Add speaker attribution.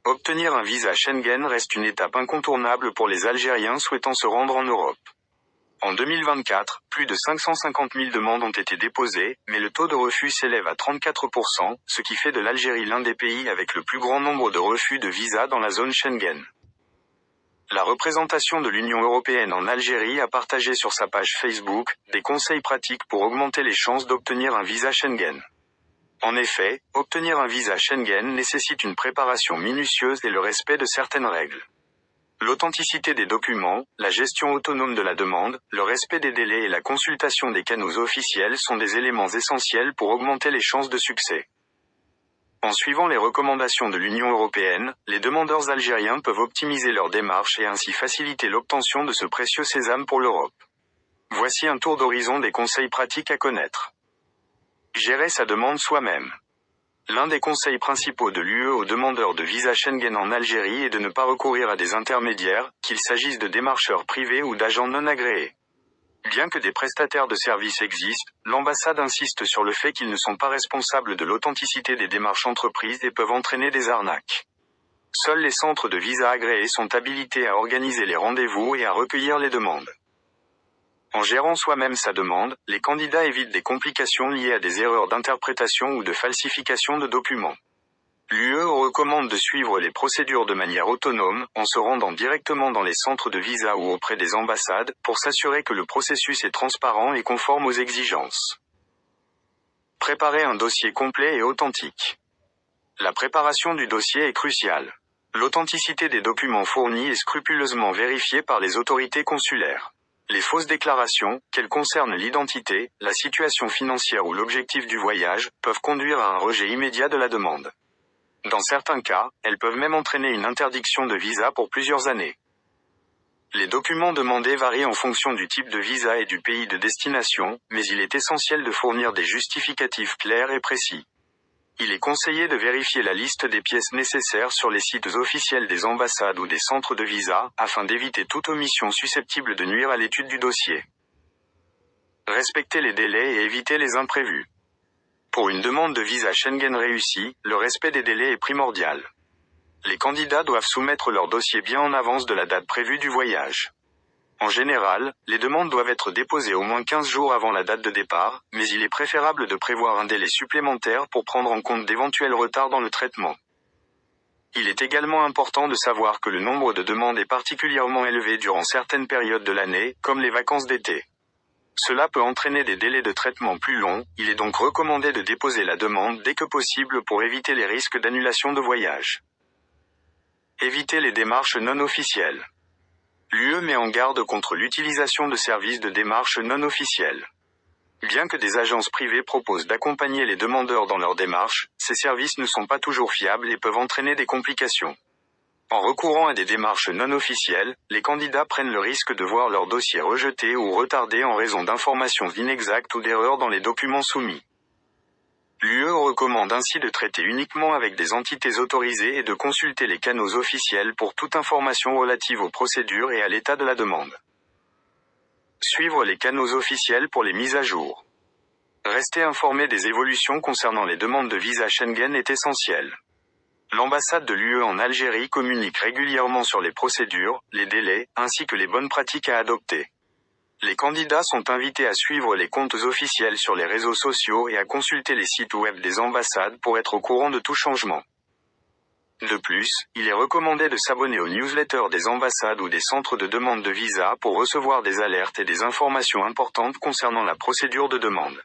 Speaker 1: Obtenir un visa Schengen reste une étape incontournable pour les Algériens souhaitant se rendre en Europe. En 2024, plus de 550 000 demandes ont été déposées, mais le taux de refus s'élève à 34%, ce qui fait de l'Algérie l'un des pays avec le plus grand nombre de refus de visa dans la zone Schengen. La représentation de l'Union européenne en Algérie a partagé sur sa page Facebook des conseils pratiques pour augmenter les chances d'obtenir un visa Schengen. En effet, obtenir un visa Schengen nécessite une préparation minutieuse et le respect de certaines règles. L'authenticité des documents, la gestion autonome de la demande, le respect des délais et la consultation des canaux officiels sont des éléments essentiels pour augmenter les chances de succès. En suivant les recommandations de l'Union européenne, les demandeurs algériens peuvent optimiser leurs démarches et ainsi faciliter l'obtention de ce précieux sésame pour l'Europe. Voici un tour d'horizon des conseils pratiques à connaître. Gérer sa demande soi-même. L'un des conseils principaux de l'UE aux demandeurs de visa Schengen en Algérie est de ne pas recourir à des intermédiaires, qu'il s'agisse de démarcheurs privés ou d'agents non agréés. Bien que des prestataires de services existent, l'ambassade insiste sur le fait qu'ils ne sont pas responsables de l'authenticité des démarches entreprises et peuvent entraîner des arnaques. Seuls les centres de visa agréés sont habilités à organiser les rendez-vous et à recueillir les demandes. En gérant soi-même sa demande, les candidats évitent des complications liées à des erreurs d'interprétation ou de falsification de documents. L'UE recommande de suivre les procédures de manière autonome, en se rendant directement dans les centres de visa ou auprès des ambassades, pour s'assurer que le processus est transparent et conforme aux exigences. Préparer un dossier complet et authentique. La préparation du dossier est cruciale. L'authenticité des documents fournis est scrupuleusement vérifiée par les autorités consulaires. Les fausses déclarations, qu'elles concernent l'identité, la situation financière ou l'objectif du voyage, peuvent conduire à un rejet immédiat de la demande. Dans certains cas, elles peuvent même entraîner une interdiction de visa pour plusieurs années. Les documents demandés varient en fonction du type de visa et du pays de destination, mais il est essentiel de fournir des justificatifs clairs et précis. Il est conseillé de vérifier la liste des pièces nécessaires sur les sites officiels des ambassades ou des centres de visa, afin d'éviter toute omission susceptible de nuire à l'étude du dossier. Respecter les délais et éviter les imprévus. Pour une demande de visa Schengen réussie, le respect des délais est primordial. Les candidats doivent soumettre leur dossier bien en avance de la date prévue du voyage. En général, les demandes doivent être déposées au moins 15 jours avant la date de départ, mais il est préférable de prévoir un délai supplémentaire pour prendre en compte d'éventuels retards dans le traitement. Il est également important de savoir que le nombre de demandes est particulièrement élevé durant certaines périodes de l'année, comme les vacances d'été. Cela peut entraîner des délais de traitement plus longs, il est donc recommandé de déposer la demande dès que possible pour éviter les risques d'annulation de voyage. Éviter les démarches non officielles. L'UE met en garde contre l'utilisation de services de démarches non officielles. Bien que des agences privées proposent d'accompagner les demandeurs dans leurs démarches, ces services ne sont pas toujours fiables et peuvent entraîner des complications. En recourant à des démarches non officielles, les candidats prennent le risque de voir leur dossier rejeté ou retardé en raison d'informations inexactes ou d'erreurs dans les documents soumis. L'UE recommande ainsi de traiter uniquement avec des entités autorisées et de consulter les canaux officiels pour toute information relative aux procédures et à l'état de la demande. Suivre les canaux officiels pour les mises à jour. Rester informé des évolutions concernant les demandes de visa Schengen est essentiel. L'ambassade de l'UE en Algérie communique régulièrement sur les procédures, les délais, ainsi que les bonnes pratiques à adopter. Les candidats sont invités à suivre les comptes officiels sur les réseaux sociaux et à consulter les sites web des ambassades pour être au courant de tout changement. De plus, il est recommandé de s'abonner aux newsletters des ambassades ou des centres de demande de visa pour recevoir des alertes et des informations importantes concernant la procédure de demande.